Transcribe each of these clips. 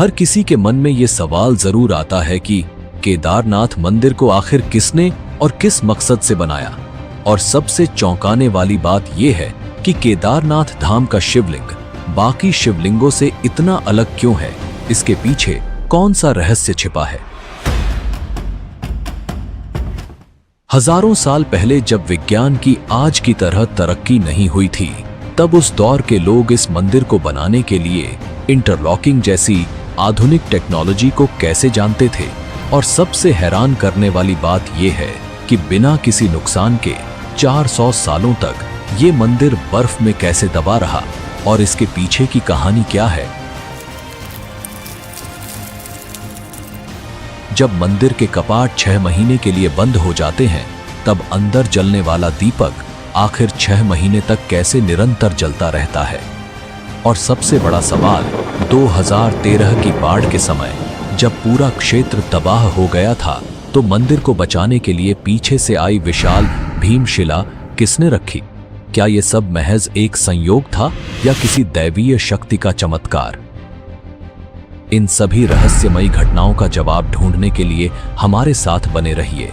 हर किसी के मन में ये सवाल जरूर आता है कि केदारनाथ मंदिर को आखिर किसने और किस मकसद से बनाया। और सबसे चौंकाने वाली बात यह है कि केदारनाथ धाम का शिवलिंग बाकी शिवलिंगों से इतना अलग क्यों है, इसके पीछे कौन सा रहस्य छिपा है। हजारों साल पहले जब विज्ञान की आज की तरह तरक्की नहीं हुई थी, तब उस दौर के लोग इस मंदिर को बनाने के लिए इंटरलॉकिंग जैसी आधुनिक टेक्नोलॉजी को कैसे जानते थे। और सबसे हैरान करने वाली बात यह है कि बिना किसी नुकसान के 400 सालों तक ये मंदिर बर्फ में कैसे दबा रहा और इसके पीछे की कहानी क्या है। जब मंदिर के कपाट 6 महीने के लिए बंद हो जाते हैं, तब अंदर जलने वाला दीपक आखिर 6 महीने तक कैसे निरंतर जलता रहता है। और सबसे बड़ा सवाल, 2013 की बाढ़ के समय जब पूरा क्षेत्र तबाह हो गया था, तो मंदिर को बचाने के लिए पीछे से आई विशाल भीमशिला किसने रखी। क्या यह सब महज एक संयोग था या किसी दैवीय शक्ति का चमत्कार। इन सभी रहस्यमयी घटनाओं का जवाब ढूंढने के लिए हमारे साथ बने रहिए,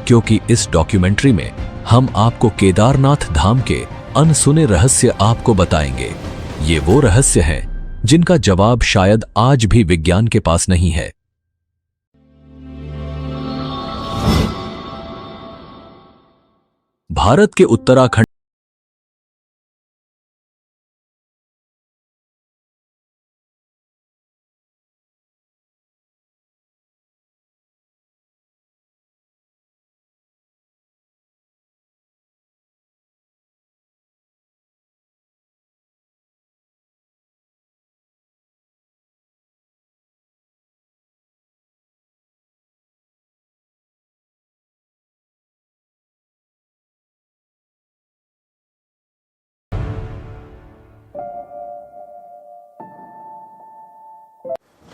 क्योंकि इस डॉक्यूमेंट्री में हम आपको केदारनाथ धाम के अनसुने रहस्य आपको बताएंगे। ये वो रहस्य हैं जिनका जवाब शायद आज भी विज्ञान के पास नहीं है। भारत के उत्तराखंड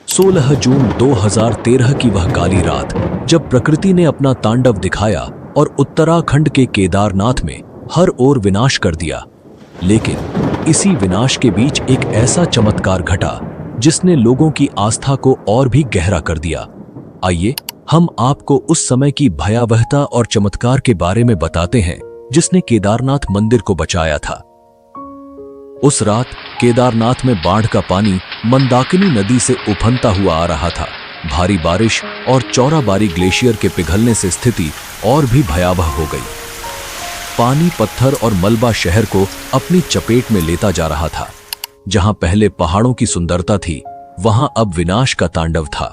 सोलह जून 2013 की वह काली रात, जब प्रकृति ने अपना तांडव दिखाया और उत्तराखंड के केदारनाथ में हर ओर विनाश कर दिया। लेकिन इसी विनाश के बीच एक ऐसा चमत्कार घटा जिसने लोगों की आस्था को और भी गहरा कर दिया। आइए हम आपको उस समय की भयावहता और चमत्कार के बारे में बताते हैं जिसने केदारनाथ मंदिर को बचाया था। उस रात केदारनाथ में बाढ़ का पानी मंदाकिनी नदी से उफनता हुआ आ रहा था। भारी बारिश और चौराबारी ग्लेशियर के पिघलने से स्थिति और भी भयावह हो गई। पानी, पत्थर और मलबा शहर को अपनी चपेट में लेता जा रहा था। जहां पहले पहाड़ों की सुंदरता थी, वहां अब विनाश का तांडव था।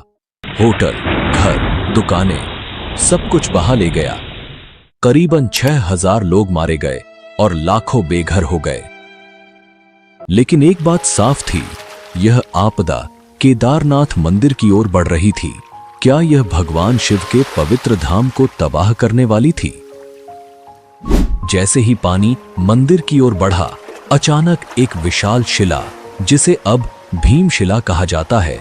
होटल, घर, दुकानें, सब कुछ बहा ले गया। करीबन 6000 लोग मारे गए और लाखों बेघर हो गए। लेकिन एक बात साफ थी, यह आपदा केदारनाथ मंदिर की ओर बढ़ रही थी। क्या यह भगवान शिव के पवित्र धाम को तबाह करने वाली थी? जैसे ही पानी मंदिर की ओर बढ़ा, अचानक एक विशाल शिला, जिसे अब भीमशिला कहा जाता है,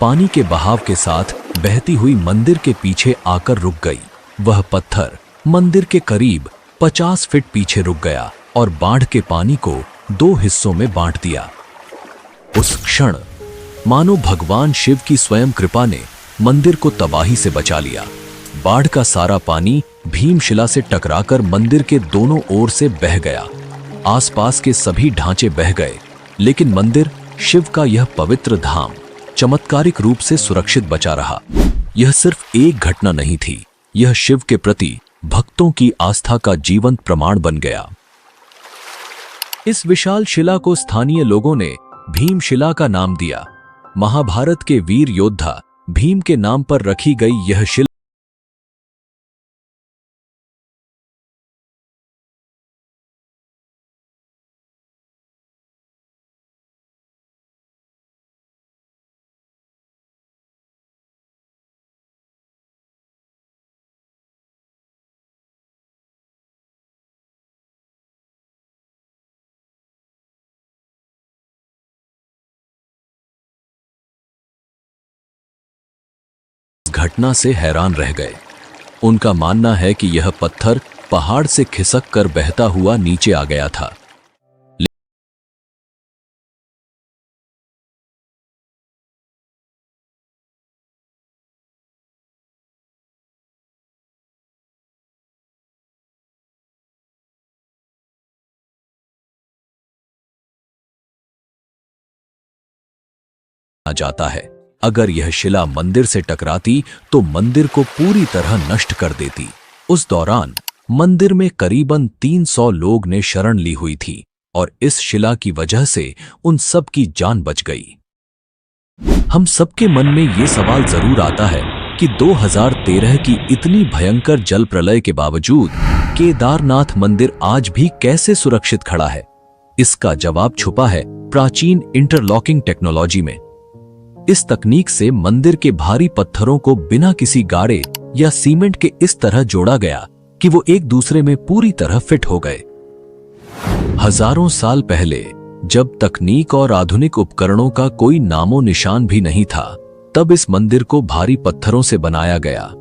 पानी के बहाव के साथ बहती हुई मंदिर के पीछे आकर रुक गई। वह पत्थर मंदिर के करीब 50 फीट पीछे रुक गया और बाढ़ के पानी को 2 हिस्सों में बांट दिया। उस क्षण मानो भगवान शिव की स्वयं कृपा ने मंदिर को तबाही से बचा लिया। बाढ़ का सारा पानी भीमशिला से टकराकर मंदिर के दोनों ओर से बह गया। आसपास के सभी ढांचे बह गए, लेकिन मंदिर, शिव का यह पवित्र धाम, चमत्कारिक रूप से सुरक्षित बचा रहा। यह सिर्फ एक घटना नहीं थी, यह शिव के प्रति भक्तों की आस्था का जीवंत प्रमाण बन गया। इस विशाल शिला को स्थानीय लोगों ने भीमशिला का नाम दिया। महाभारत के वीर योद्धा भीम के नाम पर रखी गई यह शिला घटना से हैरान रह गए। उनका मानना है कि यह पत्थर पहाड़ से खिसक कर बहता हुआ नीचे आ गया था। जाता है। अगर यह शिला मंदिर से टकराती तो मंदिर को पूरी तरह नष्ट कर देती। उस दौरान मंदिर में करीबन 300 लोग ने शरण ली हुई थी और इस शिला की वजह से उन सब की जान बच गई। हम सबके मन में ये सवाल जरूर आता है कि 2013 की इतनी भयंकर जल प्रलय के बावजूद केदारनाथ मंदिर आज भी कैसे सुरक्षित खड़ा है। इसका जवाब छुपा है प्राचीन इंटरलॉकिंग टेक्नोलॉजी में। इस तकनीक से मंदिर के भारी पत्थरों को बिना किसी गाड़े या सीमेंट के इस तरह जोड़ा गया कि वो एक दूसरे में पूरी तरह फिट हो गए। हजारों साल पहले जब तकनीक और आधुनिक उपकरणों का कोई नामो निशान भी नहीं था, तब इस मंदिर को भारी पत्थरों से बनाया गया।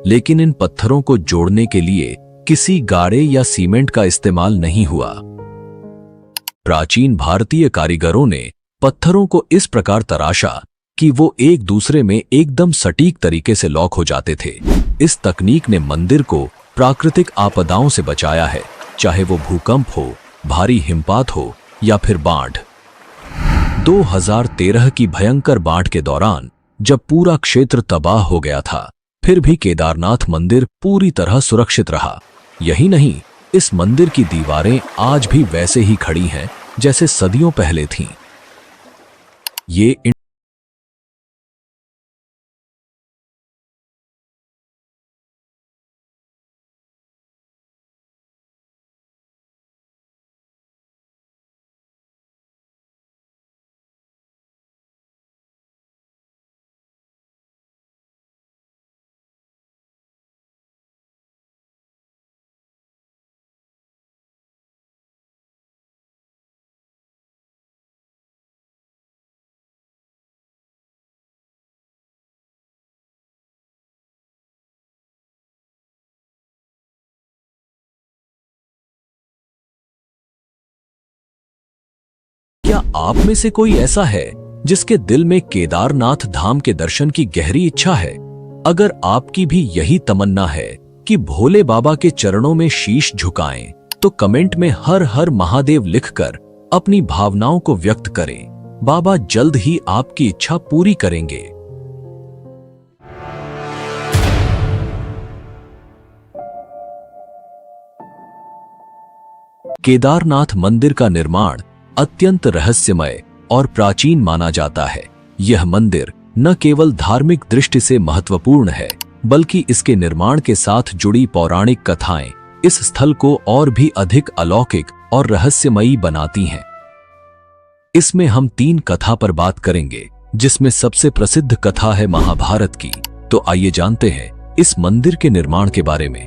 लेकिन इन पत्थरों को जोड़ने के लिए किसी गाड़े या सीमेंट का इस्तेमाल नहीं हुआ। प्राचीन भारतीय कारीगरों ने पत्थरों को इस प्रकार तराशा कि वो एक दूसरे में एकदम सटीक तरीके से लॉक हो जाते थे। इस तकनीक ने मंदिर को प्राकृतिक आपदाओं से बचाया है, चाहे वो भूकंप हो, भारी हिमपात हो या फिर बाढ़। 2013 की भयंकर बाढ़ के दौरान जब पूरा क्षेत्र तबाह हो गया था, फिर भी केदारनाथ मंदिर पूरी तरह सुरक्षित रहा। यही नहीं, इस मंदिर की दीवारें आज भी वैसे ही खड़ी हैं जैसे सदियों पहले थीं। ये क्या आप में से कोई ऐसा है जिसके दिल में केदारनाथ धाम के दर्शन की गहरी इच्छा है? अगर आपकी भी यही तमन्ना है कि भोले बाबा के चरणों में शीश झुकाएं, तो कमेंट में हर हर महादेव लिखकर अपनी भावनाओं को व्यक्त करें। बाबा जल्द ही आपकी इच्छा पूरी करेंगे। केदारनाथ मंदिर का निर्माण अत्यंत रहस्यमय और प्राचीन माना जाता है। यह मंदिर न केवल धार्मिक दृष्टि से महत्वपूर्ण है, बल्कि इसके निर्माण के साथ जुड़ी पौराणिक कथाएं इस स्थल को और भी अधिक अलौकिक और रहस्यमयी बनाती हैं। इसमें हम 3 कथा पर बात करेंगे, जिसमें सबसे प्रसिद्ध कथा है महाभारत की। तो आइए जानते हैं इस मंदिर के निर्माण के बारे में।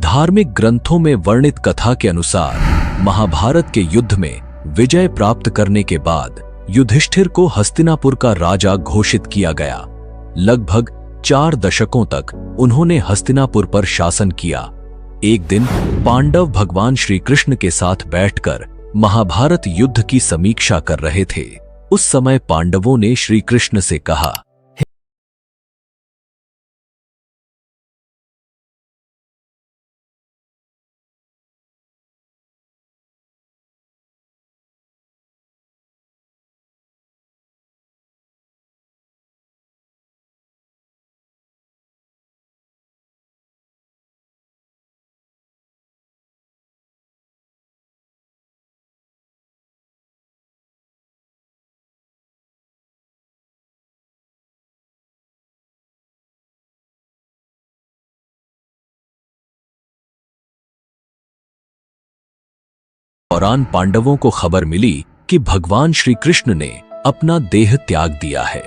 धार्मिक ग्रंथों में वर्णित कथा के अनुसार महाभारत के युद्ध में विजय प्राप्त करने के बाद युधिष्ठिर को हस्तिनापुर का राजा घोषित किया गया। लगभग 4 दशकों तक उन्होंने हस्तिनापुर पर शासन किया। एक दिन पांडव भगवान श्री कृष्ण के साथ बैठकर महाभारत युद्ध की समीक्षा कर रहे थे। उस समय पांडवों ने श्री कृष्ण से कहा, दौरान पांडवों को खबर मिली कि भगवान श्री कृष्ण ने अपना देह त्याग दिया है।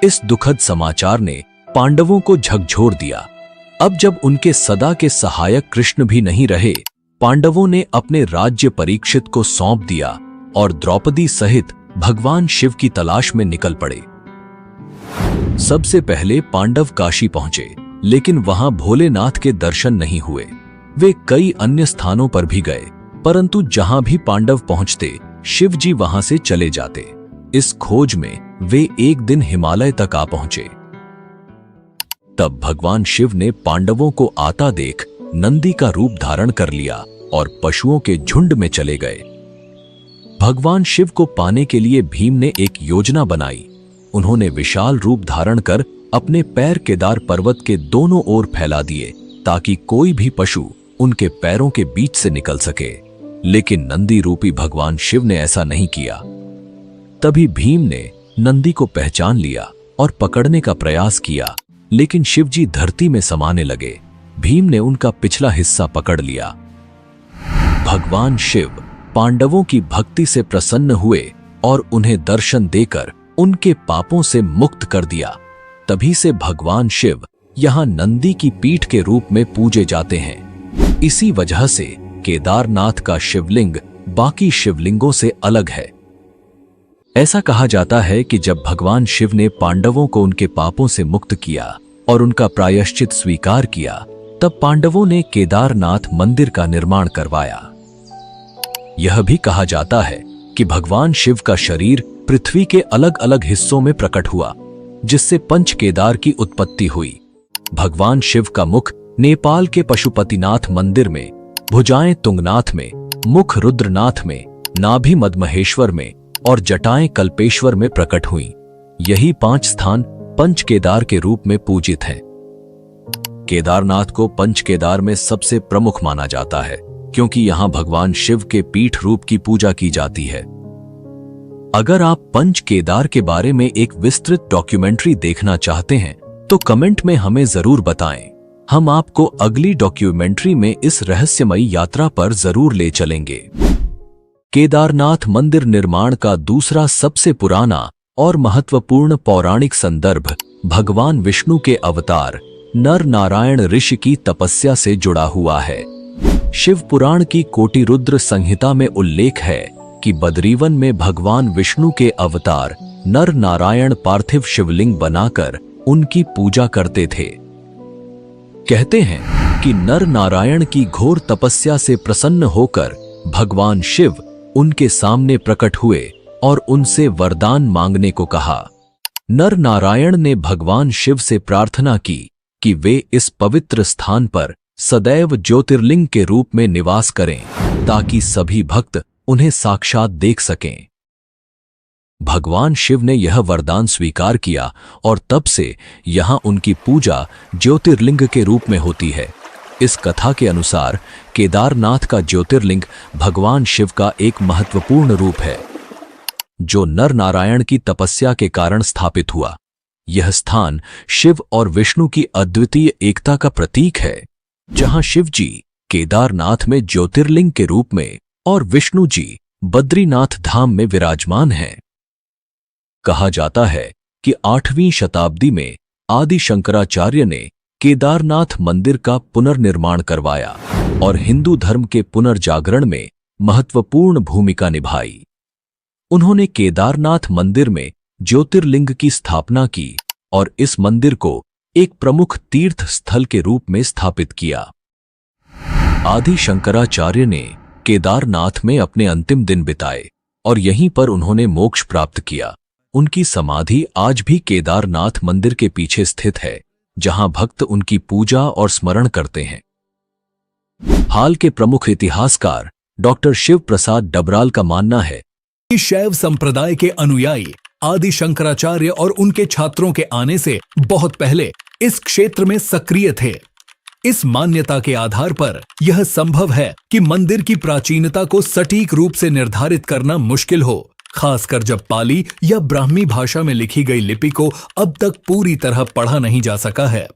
इस दुखद समाचार ने पांडवों को झकझोर दिया। अब जब उनके सदा के सहायक कृष्ण भी नहीं रहे, पांडवों ने अपने राज्य परीक्षित को सौंप दिया और द्रौपदी सहित भगवान शिव की तलाश में निकल पड़े। सबसे पहले पांडव काशी पहुंचे, लेकिन वहां भोलेनाथ के दर्शन नहीं हुए। वे कई अन्य स्थानों पर भी गए, परंतु जहां भी पांडव पहुंचते, शिव जी वहां से चले जाते। इस खोज में वे एक दिन हिमालय तक आ पहुंचे। तब भगवान शिव ने पांडवों को आता देख नंदी का रूप धारण कर लिया और पशुओं के झुंड में चले गए। भगवान शिव को पाने के लिए भीम ने एक योजना बनाई। उन्होंने विशाल रूप धारण कर अपने पैर केदार पर्वत के दोनों ओर फैला दिए ताकि कोई भी पशु उनके पैरों के बीच से निकल सके। लेकिन नंदी रूपी भगवान शिव ने ऐसा नहीं किया। तभी भीम ने नंदी को पहचान लिया और पकड़ने का प्रयास किया, लेकिन शिवजी धरती में समाने लगे। भीम ने उनका पिछला हिस्सा पकड़ लिया। भगवान शिव पांडवों की भक्ति से प्रसन्न हुए और उन्हें दर्शन देकर उनके पापों से मुक्त कर दिया। तभी से भगवान शिव यहाँ नंदी की पीठ के रूप में पूजे जाते हैं। इसी वजह से केदारनाथ का शिवलिंग बाकी शिवलिंगों से अलग है। ऐसा कहा जाता है कि जब भगवान शिव ने पांडवों को उनके पापों से मुक्त किया और उनका प्रायश्चित स्वीकार किया, तब पांडवों ने केदारनाथ मंदिर का निर्माण करवाया। यह भी कहा जाता है कि भगवान शिव का शरीर पृथ्वी के अलग अलग हिस्सों में प्रकट हुआ, जिससे पंच केदार की उत्पत्ति हुई। भगवान शिव का मुख नेपाल के पशुपतिनाथ मंदिर में, भुजाएं तुंगनाथ में, मुख रुद्रनाथ में, नाभि मदमहेश्वर में और जटाएं कल्पेश्वर में प्रकट हुई। यही 5 स्थान पंच केदार के रूप में पूजित हैं। केदारनाथ को पंच केदार में सबसे प्रमुख माना जाता है, क्योंकि यहां भगवान शिव के पीठ रूप की पूजा की जाती है। अगर आप पंच केदार के बारे में एक विस्तृत डॉक्यूमेंट्री देखना चाहते हैं तो कमेंट में हमें जरूर बताएं। हम आपको अगली डॉक्यूमेंट्री में इस रहस्यमयी यात्रा पर जरूर ले चलेंगे। केदारनाथ मंदिर निर्माण का दूसरा सबसे पुराना और महत्वपूर्ण पौराणिक संदर्भ भगवान विष्णु के अवतार नर नारायण ऋषि की तपस्या से जुड़ा हुआ है। शिव पुराण की कोटि रुद्र संहिता में उल्लेख है कि बद्रीवन में भगवान विष्णु के अवतार नर नारायण पार्थिव शिवलिंग बनाकर उनकी पूजा करते थे। कहते हैं कि नर नारायण की घोर तपस्या से प्रसन्न होकर भगवान शिव उनके सामने प्रकट हुए और उनसे वरदान मांगने को कहा। नर नारायण ने भगवान शिव से प्रार्थना की कि वे इस पवित्र स्थान पर सदैव ज्योतिर्लिंग के रूप में निवास करें, ताकि सभी भक्त उन्हें साक्षात देख सकें। भगवान शिव ने यह वरदान स्वीकार किया और तब से यहां उनकी पूजा ज्योतिर्लिंग के रूप में होती है। इस कथा के अनुसार केदारनाथ का ज्योतिर्लिंग भगवान शिव का एक महत्वपूर्ण रूप है, जो नर नारायण की तपस्या के कारण स्थापित हुआ। यह स्थान शिव और विष्णु की अद्वितीय एकता का प्रतीक है, जहां शिव जी केदारनाथ में ज्योतिर्लिंग के रूप में और विष्णु जी बद्रीनाथ धाम में विराजमान हैं। कहा जाता है कि 8वीं शताब्दी में आदि शंकराचार्य ने केदारनाथ मंदिर का पुनर्निर्माण करवाया और हिंदू धर्म के पुनर्जागरण में महत्वपूर्ण भूमिका निभाई। उन्होंने केदारनाथ मंदिर में ज्योतिर्लिंग की स्थापना की और इस मंदिर को एक प्रमुख तीर्थ स्थल के रूप में स्थापित किया। आदि शंकराचार्य ने केदारनाथ में अपने अंतिम दिन बिताए और यहीं पर उन्होंने मोक्ष प्राप्त किया। उनकी समाधि आज भी केदारनाथ मंदिर के पीछे स्थित है, जहां भक्त उनकी पूजा और स्मरण करते हैं। हाल के प्रमुख इतिहासकार डॉक्टर शिव प्रसाद डबराल का मानना है कि शैव संप्रदाय के अनुयायी आदि शंकराचार्य और उनके छात्रों के आने से बहुत पहले इस क्षेत्र में सक्रिय थे। इस मान्यता के आधार पर यह संभव है कि मंदिर की प्राचीनता को सटीक रूप से निर्धारित करना मुश्किल हो, खासकर जब पाली या ब्राह्मी भाषा में लिखी गई लिपि को अब तक पूरी तरह पढ़ा नहीं जा सका है।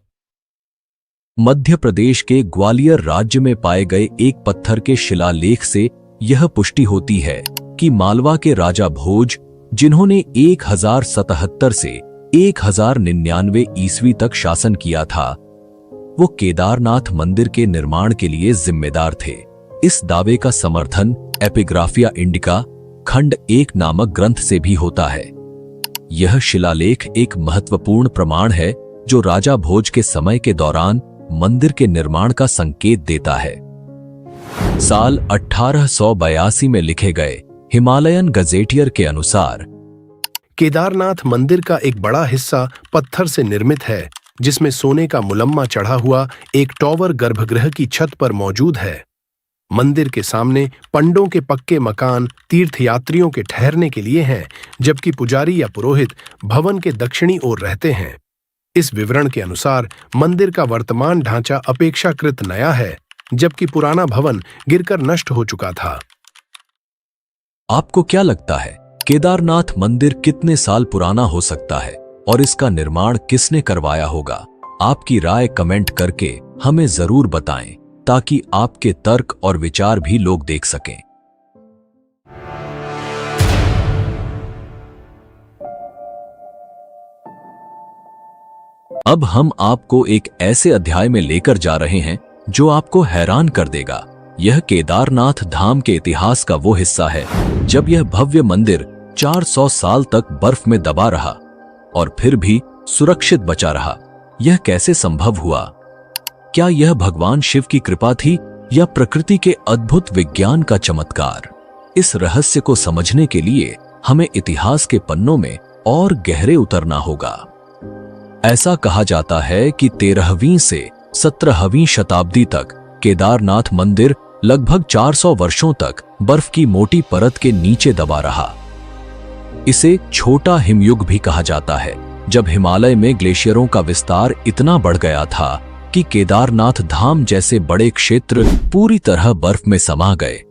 मध्य प्रदेश के ग्वालियर राज्य में पाए गए एक पत्थर के शिलालेख से यह पुष्टि होती है कि मालवा के राजा भोज, जिन्होंने 1077 से 1099 ईस्वी तक शासन किया था, वो केदारनाथ मंदिर के निर्माण के लिए जिम्मेदार थे। इस दावे का समर्थन एपिग्राफिया इंडिका खंड 1 नामक ग्रंथ से भी होता है। यह शिलालेख एक महत्वपूर्ण प्रमाण है जो राजा भोज के समय के दौरान मंदिर के निर्माण का संकेत देता है। साल 1882 में लिखे गए हिमालयन गजेटियर के अनुसार केदारनाथ मंदिर का एक बड़ा हिस्सा पत्थर से निर्मित है, जिसमें सोने का मुलम्मा चढ़ा हुआ एक टॉवर गर्भगृह की छत पर मौजूद है। मंदिर के सामने पंडों के पक्के मकान तीर्थयात्रियों के ठहरने के लिए हैं, जबकि पुजारी या पुरोहित भवन के दक्षिणी ओर रहते हैं। इस विवरण के अनुसार मंदिर का वर्तमान ढांचा अपेक्षाकृत नया है, जबकि पुराना भवन गिरकर नष्ट हो चुका था। आपको क्या लगता है, केदारनाथ मंदिर कितने साल पुराना हो सकता है और इसका निर्माण किसने करवाया होगा? आपकी राय कमेंट करके हमें जरूर बताएं, ताकि आपके तर्क और विचार भी लोग देख सकें। अब हम आपको एक ऐसे अध्याय में लेकर जा रहे हैं जो आपको हैरान कर देगा। यह केदारनाथ धाम के इतिहास का वो हिस्सा है जब यह भव्य मंदिर 400 साल तक बर्फ में दबा रहा और फिर भी सुरक्षित बचा रहा। यह कैसे संभव हुआ? क्या यह भगवान शिव की कृपा थी या प्रकृति के अद्भुत विज्ञान का चमत्कार? इस रहस्य को समझने के लिए हमें इतिहास के पन्नों में और गहरे उतरना होगा। ऐसा कहा जाता है कि 13वीं से 17वीं शताब्दी तक केदारनाथ मंदिर लगभग 400 वर्षों तक बर्फ की मोटी परत के नीचे दबा रहा। इसे छोटा हिमयुग भी कहा जाता है, जब हिमालय में ग्लेशियरों का विस्तार इतना बढ़ गया था कि केदारनाथ धाम जैसे बड़े क्षेत्र पूरी तरह बर्फ में समा गए।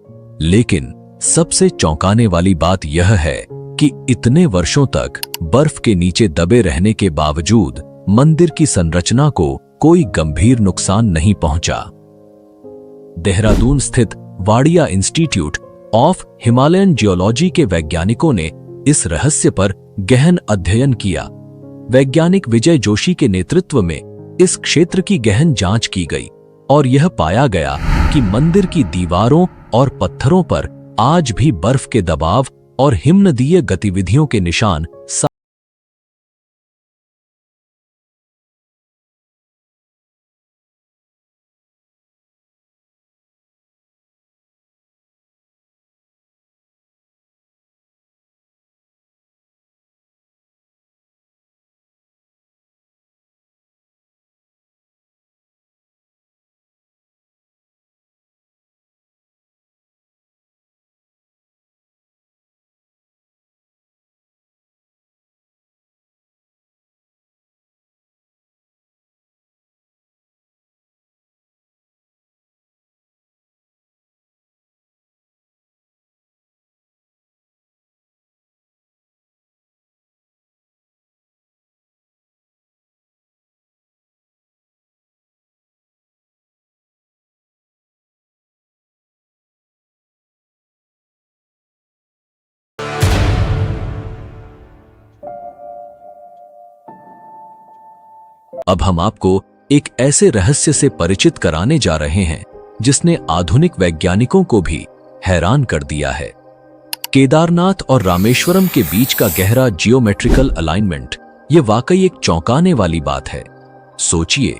लेकिन सबसे चौंकाने वाली बात यह है कि इतने वर्षों तक बर्फ के नीचे दबे रहने के बावजूद मंदिर की संरचना को कोई गंभीर नुकसान नहीं पहुंचा। देहरादून स्थित Wadia institute of Himalayan geology के वैज्ञानिकों ने इस रहस्य पर गहन अध्ययन किया। वैज्ञानिक विजय जोशी के नेतृत्व में इस क्षेत्र की गहन जांच की गई और यह पाया गया कि मंदिर की दीवारों और पत्थरों पर आज भी बर्फ के दबाव और हिमनदीय गतिविधियों के निशान अब हम आपको एक ऐसे रहस्य से परिचित कराने जा रहे हैं जिसने आधुनिक वैज्ञानिकों को भी हैरान कर दिया है। केदारनाथ और रामेश्वरम के बीच का गहरा जियोमेट्रिकल अलाइनमेंट, ये वाकई एक चौंकाने वाली बात है। सोचिए,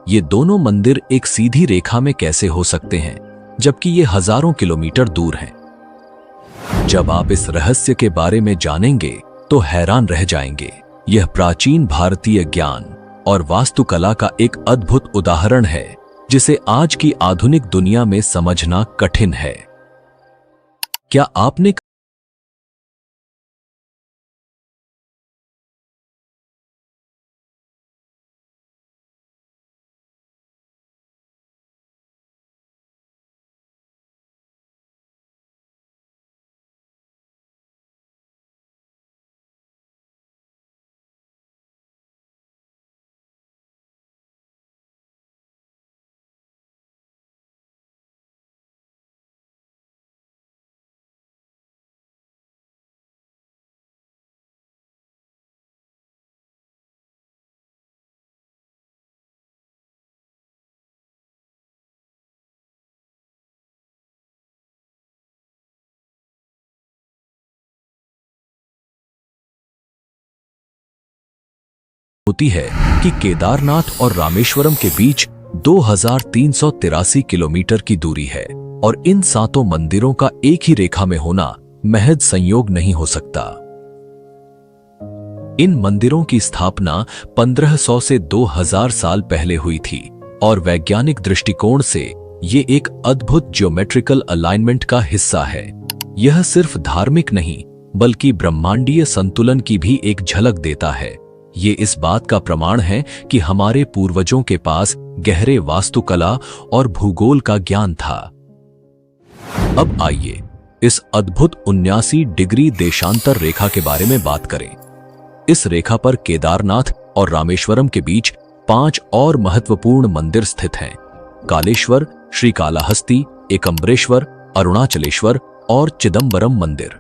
ये दोनों मंदिर एक सीधी रेखा में कैसे हो सकते हैं, जबकि ये हजारों किलोमीटर दूर हैं। जब आप इस रहस्य के बारे में जानेंगे तो हैरान रह जाएंगे। यह प्राचीन भारतीय ज्ञान और वास्तुकला का एक अद्भुत उदाहरण है जिसे आज की आधुनिक दुनिया में समझना कठिन है। क्या आपने होती है कि केदारनाथ और रामेश्वरम के बीच 2383 किलोमीटर की दूरी है और इन सातों मंदिरों का एक ही रेखा में होना महज संयोग नहीं हो सकता। इन मंदिरों की स्थापना 1500 से 2000 साल पहले हुई थी और वैज्ञानिक दृष्टिकोण से ये एक अद्भुत ज्योमेट्रिकल अलाइनमेंट का हिस्सा है। यह सिर्फ धार्मिक नहीं बल्कि ब्रह्मांडीय संतुलन की भी एक झलक देता है। ये इस बात का प्रमाण है कि हमारे पूर्वजों के पास गहरे वास्तुकला और भूगोल का ज्ञान था। अब आइए इस अद्भुत 79 डिग्री देशांतर रेखा के बारे में बात करें। इस रेखा पर केदारनाथ और रामेश्वरम के बीच 5 और महत्वपूर्ण मंदिर स्थित हैं। कालेश्वर, श्रीकालाहस्ती, एकम्बरेश्वर, अरुणाचलेश्वर और चिदंबरम मंदिर।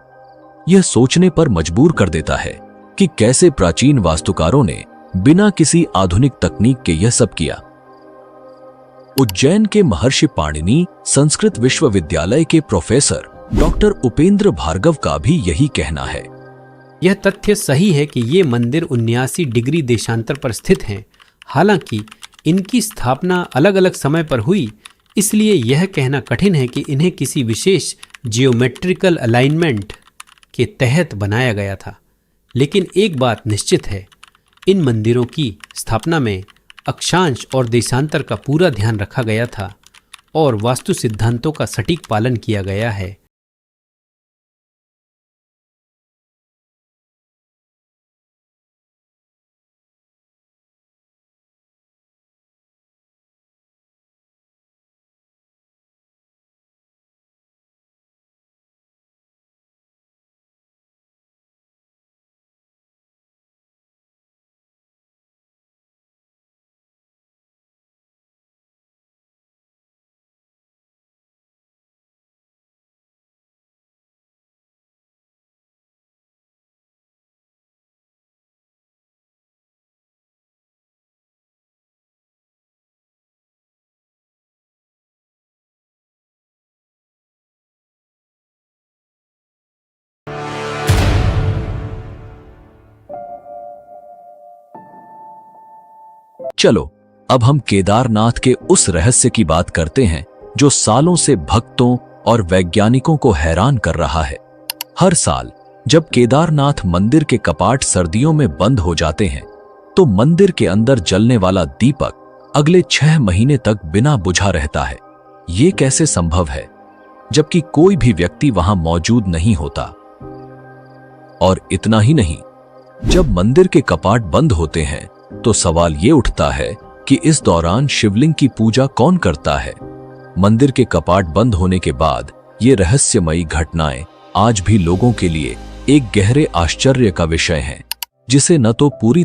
यह सोचने पर मजबूर कर देता है कि कैसे प्राचीन वास्तुकारों ने बिना किसी आधुनिक तकनीक के यह सब किया। उज्जैन के महर्षि पाणिनि संस्कृत विश्वविद्यालय के प्रोफेसर डॉक्टर उपेंद्र भार्गव का भी यही कहना है। यह तथ्य सही है कि ये मंदिर 79 डिग्री देशांतर पर स्थित हैं। हालांकि इनकी स्थापना अलग अलग समय पर हुई, इसलिए यह कहना कठिन है कि इन्हें किसी विशेष जियोमेट्रिकल अलाइनमेंट के तहत बनाया गया था। लेकिन एक बात निश्चित है, इन मंदिरों की स्थापना में अक्षांश और देशांतर का पूरा ध्यान रखा गया था और वास्तु सिद्धांतों का सटीक पालन किया गया है। चलो अब हम केदारनाथ के उस रहस्य की बात करते हैं जो सालों से भक्तों और वैज्ञानिकों को हैरान कर रहा है। हर साल जब केदारनाथ मंदिर के कपाट सर्दियों में बंद हो जाते हैं तो मंदिर के अंदर जलने वाला दीपक अगले 6 महीने तक बिना बुझा रहता है। ये कैसे संभव है जबकि कोई भी व्यक्ति वहां मौजूद नहीं होता? और इतना ही नहीं, जब मंदिर के कपाट बंद होते हैं तो सवाल ये उठता है कि इस दौरान शिवलिंग की पूजा कौन करता है? मंदिर के कपाट बंद होने के बाद ये रहस्यमयी घटनाएं आज भी लोगों के लिए एक गहरे आश्चर्य का विषय हैं, जिसे न तो पूरी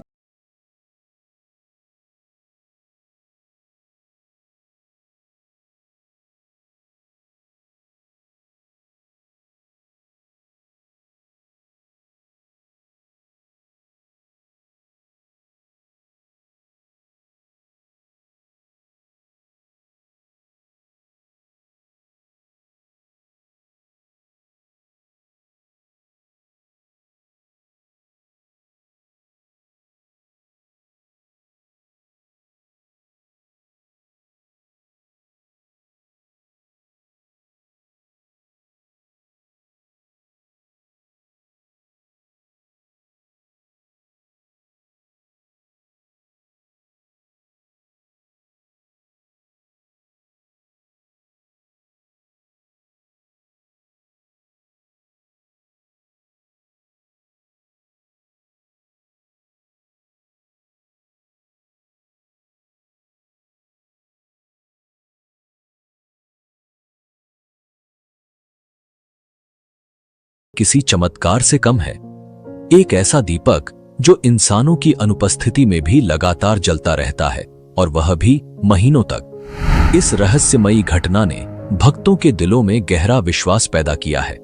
किसी चमत्कार से कम है। एक ऐसा दीपक जो इंसानों की अनुपस्थिति में भी लगातार जलता रहता है, और वह भी महीनों तक। इस रहस्यमयी घटना ने भक्तों के दिलों में गहरा विश्वास पैदा किया है।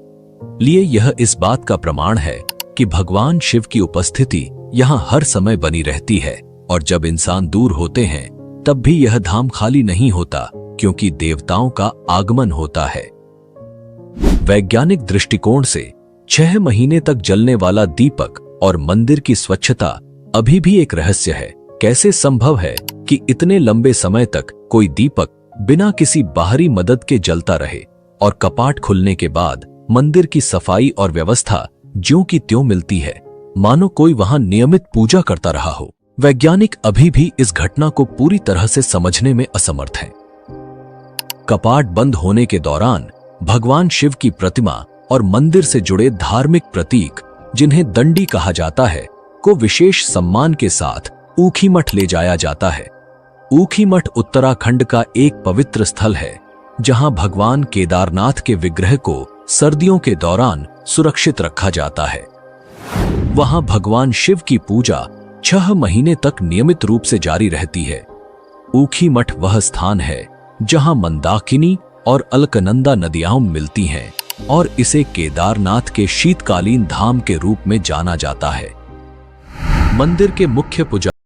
लिए यह इस बात का प्रमाण है कि भगवान शिव की उपस्थिति यहाँ हर समय बनी रहती है, और जब इंसान दूर होते हैं तब भी यह धाम खाली नहीं होता, क्योंकि देवताओं का आगमन होता है। वैज्ञानिक दृष्टिकोण से 6 महीने तक जलने वाला दीपक और मंदिर की स्वच्छता अभी भी एक रहस्य है। कैसे संभव है कि इतने लंबे समय तक कोई दीपक बिना किसी बाहरी मदद के जलता रहे, और कपाट खुलने के बाद मंदिर की सफाई और व्यवस्था ज्यों की त्यों मिलती है, मानो कोई वहां नियमित पूजा करता रहा हो। वैज्ञानिक अभी भी इस घटना को पूरी तरह से समझने में असमर्थ हैं। कपाट बंद होने के दौरान भगवान शिव की प्रतिमा और मंदिर से जुड़े धार्मिक प्रतीक, जिन्हें दंडी कहा जाता है, को विशेष सम्मान के साथ ऊखीमठ ले जाया जाता है। ऊखीमठ उत्तराखंड का एक पवित्र स्थल है जहां भगवान केदारनाथ के विग्रह को सर्दियों के दौरान सुरक्षित रखा जाता है। वहां भगवान शिव की पूजा 6 महीने तक नियमित रूप से जारी रहती है। ऊखीमठ वह स्थान है जहां मंदाकिनी और अलकनंदा नदियां मिलती हैं और इसे केदारनाथ के शीतकालीन धाम के रूप में जाना जाता है। मंदिर के मुख्य पुजारी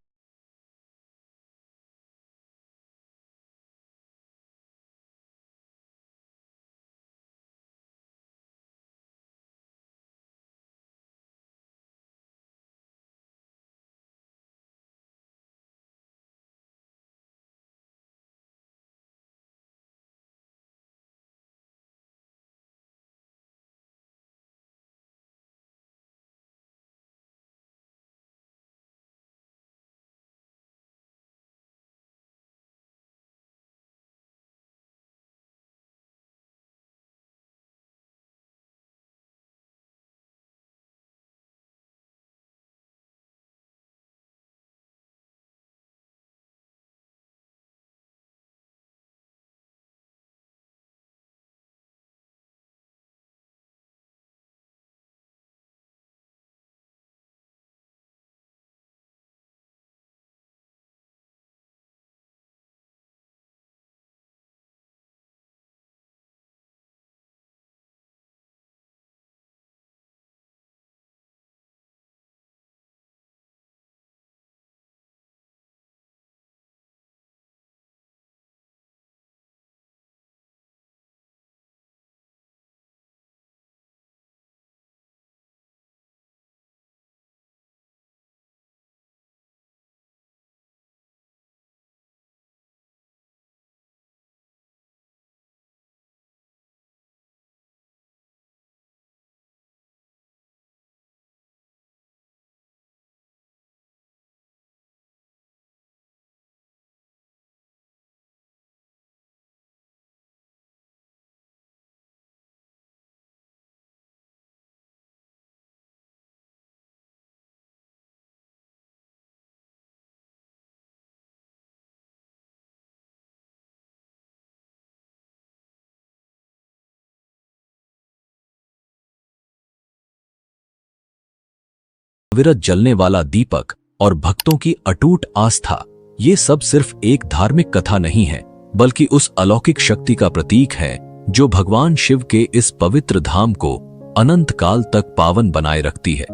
अविरत जलने वाला दीपक और भक्तों की अटूट आस्था, ये सब सिर्फ एक धार्मिक कथा नहीं है, बल्कि उस अलौकिक शक्ति का प्रतीक है जो भगवान शिव के इस पवित्र धाम को अनंत काल तक पावन बनाए रखती है।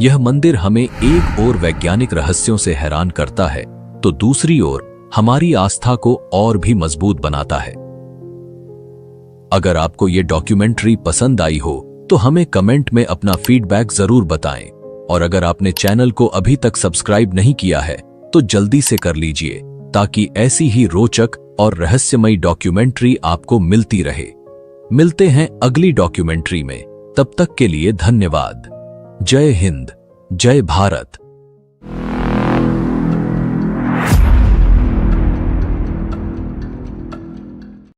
यह मंदिर हमें एक ओर वैज्ञानिक रहस्यों से हैरान करता है, तो दूसरी ओर हमारी आस्था को और भी मजबूत बनाता है। अगर आपको ये डॉक्यूमेंट्री पसंद आई हो तो हमें कमेंट में अपना फीडबैक जरूर बताएं, और अगर आपने चैनल को अभी तक सब्सक्राइब नहीं किया है तो जल्दी से कर लीजिए, ताकि ऐसी ही रोचक और रहस्यमयी डॉक्यूमेंट्री आपको मिलती रहे। मिलते हैं अगली डॉक्यूमेंट्री में, तब तक के लिए धन्यवाद। जय हिंद, जय भारत।